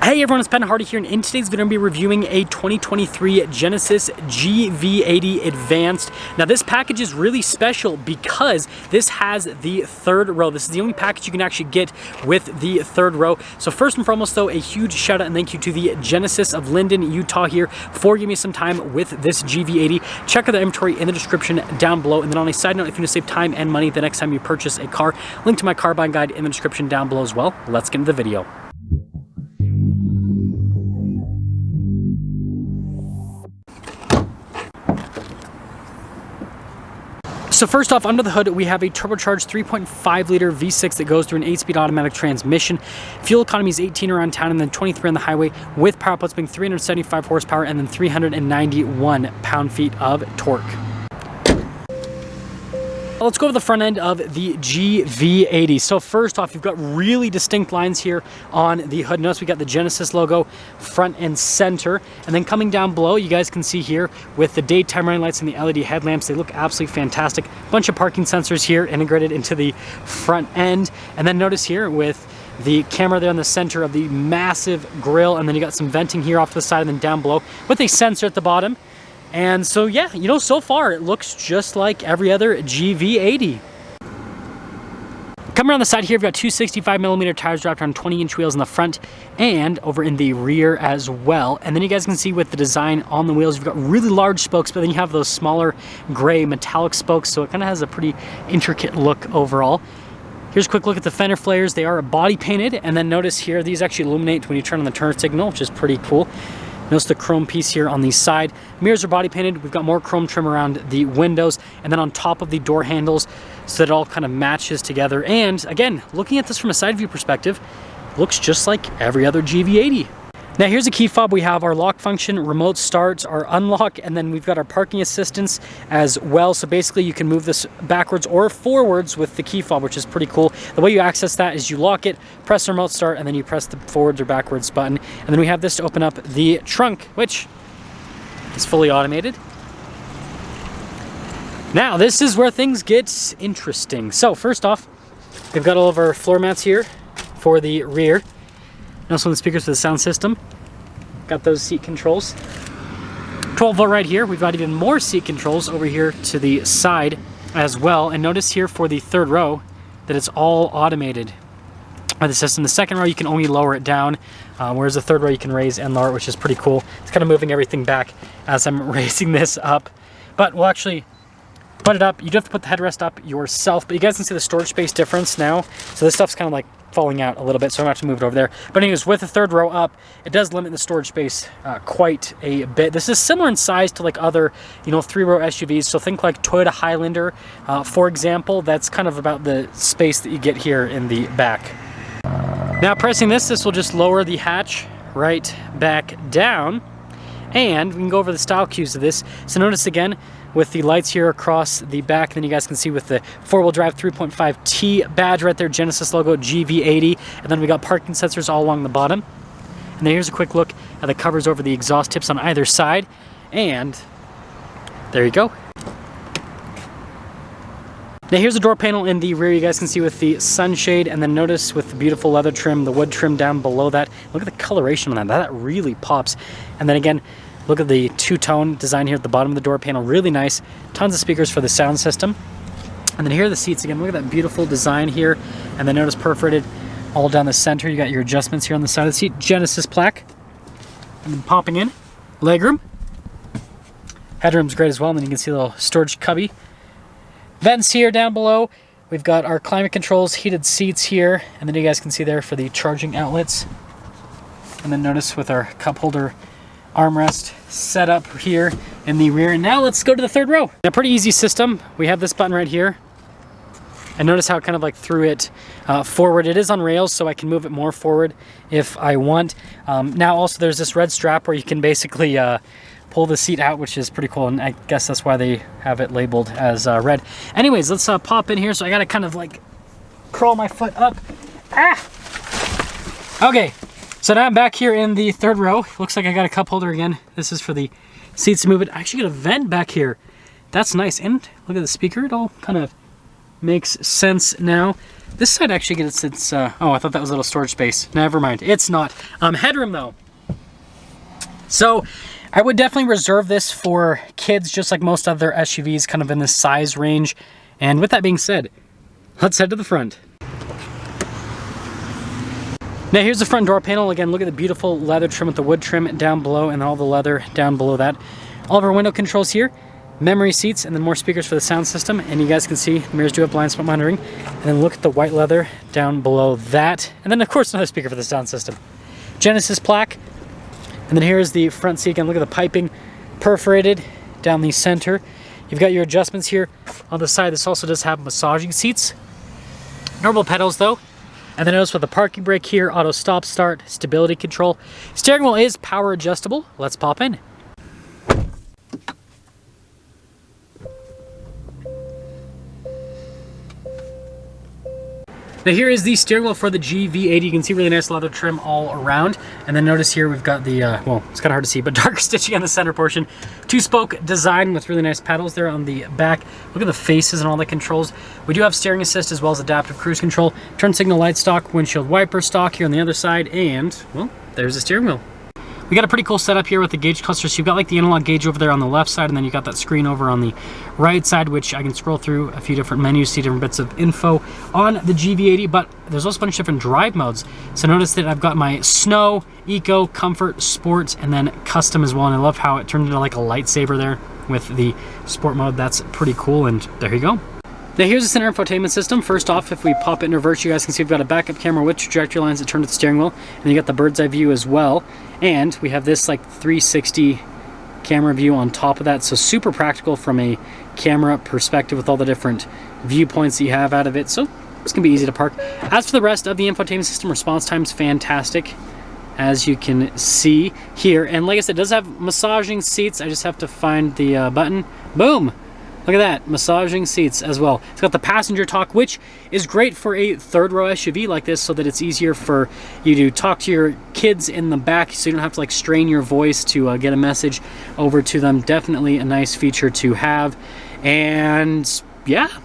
Hey everyone, it's Ben Hardy here, and in today's video I'm going to be reviewing a 2023 Genesis GV80 Advanced. Now this package is really special because this has the third row. This is the only package you can actually get with the third row. So first and foremost though, a huge shout out and thank you to the Genesis of Linden, Utah here for giving me some time with this GV80. Check out the inventory in the description down below. And then on a side note, if you want to save time and money the next time you purchase a car, link to my car buying guide in the description down below as well. Let's get into the video. So first off, under the hood, we have a turbocharged 3.5 liter V6 that goes through an 8-speed automatic transmission. Fuel economy is 18 around town and then 23 on the highway, with power outputs being 375 horsepower and then 391 pound-feet of torque. Let's go over the front end of the GV80. So first off, you've got really distinct lines here on the hood. Notice we got the Genesis logo front and center. And then coming down below, you guys can see here with the daytime running lights and the LED headlamps, they look absolutely fantastic. Bunch of parking sensors here integrated into the front end. And then notice here with the camera there in the center of the massive grille, and then you got some venting here off to the side and then down below with a sensor at the bottom. And so yeah, you know, so far it looks just like every other GV80. Coming around the side here, we've got two 65mm tires wrapped on 20-inch wheels in the front and over in the rear as well. And then you guys can see with the design on the wheels, you've got really large spokes, but then you have those smaller gray metallic spokes, so it kind of has a pretty intricate look overall. Here's a quick look at the Fender Flares. They are body painted, and then notice here, these actually illuminate when you turn on the turn signal, which is pretty cool. Notice the chrome piece here on the side. Mirrors are body painted. We've got more chrome trim around the windows and then on top of the door handles so that it all kind of matches together. And again, looking at this from a side view perspective, looks just like every other GV80. Now here's a key fob. We have our lock function, remote start, our unlock, and then we've got our parking assistance as well. So basically you can move this backwards or forwards with the key fob, which is pretty cool. The way you access that is you lock it, press the remote start, and then you press the forwards or backwards button. And then we have this to open up the trunk, which is fully automated. Now this is where things get interesting. So first off, we've got all of our floor mats here for the rear. And also the speakers for the sound system. Got those seat controls. 12 volt right here. We've got even more seat controls over here to the side as well. And notice here for the third row that it's all automated by the system. The second row you can only lower it down, whereas the third row you can raise and lower it, which is pretty cool. It's kind of moving everything back as I'm raising this up. But we'll actually put it up. You do have to put the headrest up yourself, but you guys can see the storage space difference now. So this stuff's kind of like falling out a little bit, so I'm gonna have to move it over there. But anyways, with the third row up, it does limit the storage space quite a bit. This is similar in size to like other, you know, 3-row SUVs. So think like Toyota Highlander, for example. That's kind of about the space that you get here in the back. Now pressing this will just lower the hatch right back down. And we can go over the style cues of this. So notice again, with the lights here across the back, then you guys can see with the 4-wheel drive 3.5T badge right there, Genesis logo, GV80, and then we got parking sensors all along the bottom. And then here's a quick look at the covers over the exhaust tips on either side, and there you go. Now here's the door panel in the rear, you guys can see with the sunshade, and then notice with the beautiful leather trim, the wood trim down below that. Look at the coloration on that, that really pops. And then again, look at the two-tone design here at the bottom of the door panel, really nice. Tons of speakers for the sound system. And then here are the seats again, look at that beautiful design here. And then notice perforated all down the center. You got your adjustments here on the side of the seat, Genesis plaque. And then popping in, legroom. Headroom's great as well, and then you can see a little storage cubby. Vents here down below. We've got our climate controls, heated seats here, and then you guys can see there for the charging outlets. And then notice with our cup holder armrest set up here in the rear. And now let's go to the third row. A pretty easy system. We have this button right here. And notice how it kind of like threw it forward. It is on rails, so I can move it more forward if I want. Now also there's this red strap where you can basically pull the seat out, which is pretty cool, and I guess that's why they have it labeled as red. Anyways, let's pop in here. So I gotta kind of like crawl my foot up. Okay, so now I'm back here in the third row. Looks like I got a cup holder again. This is for the seats to move it. I actually got a vent back here. That's nice. And look at the speaker. It all kind of makes sense now. This side actually gets its, oh, I thought that was a little storage space. Never mind, it's not. Headroom though. So I would definitely reserve this for kids, just like most other SUVs, kind of in this size range. And with that being said, let's head to the front. Now here's the front door panel. Again, look at the beautiful leather trim with the wood trim down below and all the leather down below that. All of our window controls here, memory seats, and then more speakers for the sound system. And you guys can see the mirrors do have blind spot monitoring. And then look at the white leather down below that. And then of course another speaker for the sound system. Genesis plaque. And then here's the front seat. Again, look at the piping perforated down the center. You've got your adjustments here on the side. This also does have massaging seats. Normal pedals though. And then notice with the parking brake here, auto stop start, stability control. Steering wheel is power adjustable. Let's pop in. Now here is the steering wheel for the GV80. You can see really nice leather trim all around. And then notice here we've got the, well, it's kind of hard to see, but darker stitching on the center portion. 2-spoke design with really nice pedals there on the back. Look at the faces and all the controls. We do have steering assist as well as adaptive cruise control. Turn signal light stock, windshield wiper stock here on the other side. And, well, there's the steering wheel. We got a pretty cool setup here with the gauge cluster. So you've got like the analog gauge over there on the left side, and then you got that screen over on the right side, which I can scroll through a few different menus, see different bits of info on the GV80, but there's also a bunch of different drive modes. So notice that I've got my snow, eco, comfort, sports, and then custom as well. And I love how it turned into like a lightsaber there with the sport mode. That's pretty cool, and there you go. Now here's the center infotainment system. First off, if we pop it in reverse, you guys can see we've got a backup camera with trajectory lines that turn to the steering wheel, and then you got the bird's eye view as well. And we have this like 360 camera view on top of that, so super practical from a camera perspective with all the different viewpoints that you have out of it. So it's gonna be easy to park. As for the rest of the infotainment system, response time's fantastic, as you can see here. And like I said, it does have massaging seats. I just have to find the button. Boom! Look at that, massaging seats as well. It's got the passenger talk, which is great for a third row SUV like this, so that it's easier for you to talk to your kids in the back, so you don't have to like strain your voice to get a message over to them. Definitely a nice feature to have. And yeah,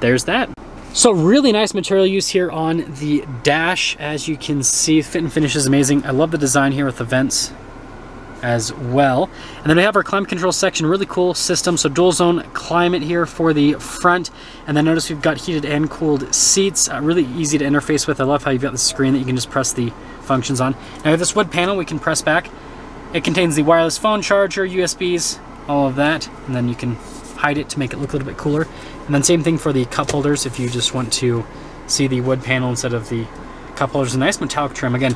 there's that. So really nice material use here on the dash. As you can see, fit and finish is amazing. I love the design here with the vents as well. And then we have our climate control section, really cool system. So dual zone climate here for the front. And then notice we've got heated and cooled seats, really easy to interface with. I love how you've got the screen that you can just press the functions on. Now we have this wood panel we can press back. It contains the wireless phone charger, USBs, all of that. And then you can hide it to make it look a little bit cooler. And then same thing for the cup holders if you just want to see the wood panel instead of the cup holders. A nice metallic trim. Again,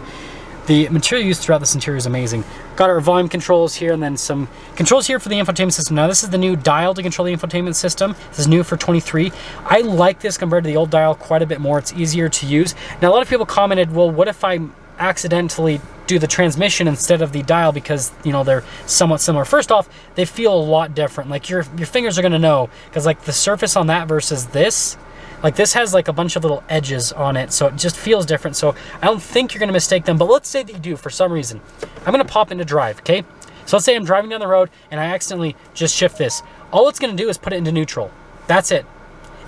the material used throughout this interior is amazing. Got our volume controls here, and then some controls here for the infotainment system. Now this is the new dial to control the infotainment system. This is new for 23. I like this compared to the old dial quite a bit more. It's easier to use. Now a lot of people commented, well, what if I accidentally do the transmission instead of the dial, because you know they're somewhat similar. First off, they feel a lot different. Like your fingers are gonna know, because like the surface on that versus this, like this has like a bunch of little edges on it, so it just feels different. So I don't think you're gonna mistake them, but let's say that you do for some reason. I'm gonna pop into drive, okay? So let's say I'm driving down the road and I accidentally just shift this. All it's gonna do is put it into neutral. That's it.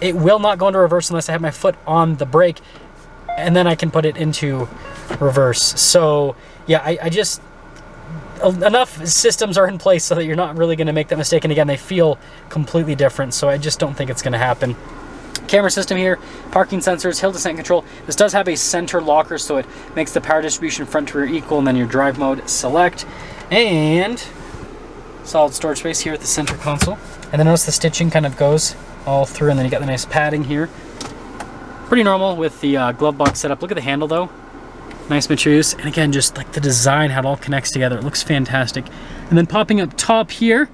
It will not go into reverse unless I have my foot on the brake, and then I can put it into reverse. So yeah, I just, enough systems are in place so that you're not really gonna make that mistake. And again, they feel completely different, so I just don't think it's gonna happen. Camera system here, parking sensors, hill descent control. This does have a center locker, so it makes the power distribution front to rear equal, and then your drive mode select. And solid storage space here at the center console. And then notice the stitching kind of goes all through, and then you got the nice padding here. Pretty normal with the glove box setup. Look at the handle though. Nice materials. And again, just like the design, how it all connects together. It looks fantastic. And then popping up top here,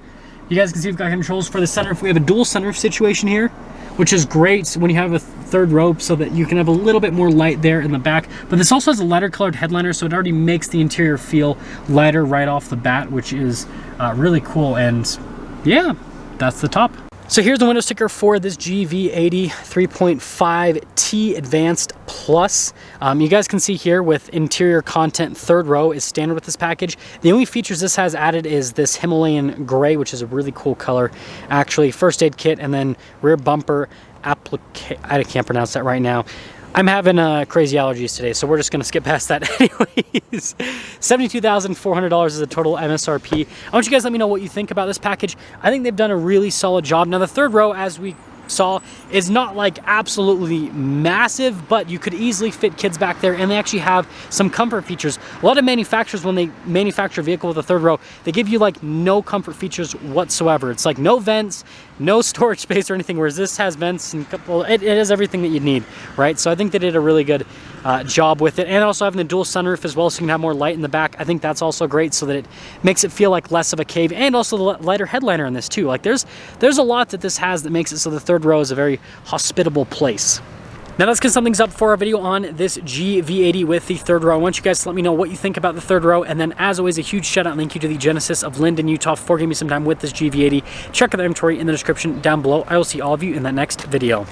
you guys can see we've got controls for the sunroof. We have a dual sunroof situation here, which is great when you have a third row, so that you can have a little bit more light there in the back. But this also has a lighter colored headliner, so it already makes the interior feel lighter right off the bat, which is really cool. And yeah, that's the top. So here's the window sticker for this GV80 3.5T Advanced Plus. You guys can see here with interior content, third row is standard with this package. The only features this has added is this Himalayan gray, which is a really cool color. Actually, first aid kit, and then rear bumper applique, I can't pronounce that right now. I'm having crazy allergies today, so we're just gonna skip past that anyways. $72,400 is the total MSRP. I want you guys to let me know what you think about this package. I think they've done a really solid job. Now the third row, as we saw, is not like absolutely massive, but you could easily fit kids back there, and they actually have some comfort features. A lot of manufacturers, when they manufacture a vehicle with a third row, they give you like no comfort features whatsoever. It's like no vents, no storage space or anything, whereas this has vents and it has everything that you need, right? So I think they did a really good job with it, and also having the dual sunroof as well, so you can have more light in the back. I think that's also great, so that it makes it feel like less of a cave, and also the lighter headliner in this too. Like there's a lot that this has that makes it so the third row is a very hospitable place. Now let's get some things up for our video on this GV80 with the third row. I want you guys to let me know what you think about the third row, and then as always, a huge shout out and thank you to the Genesis of Linden, Utah for giving me some time with this GV80. Check out the inventory in the description down below. I will see all of you in that next video.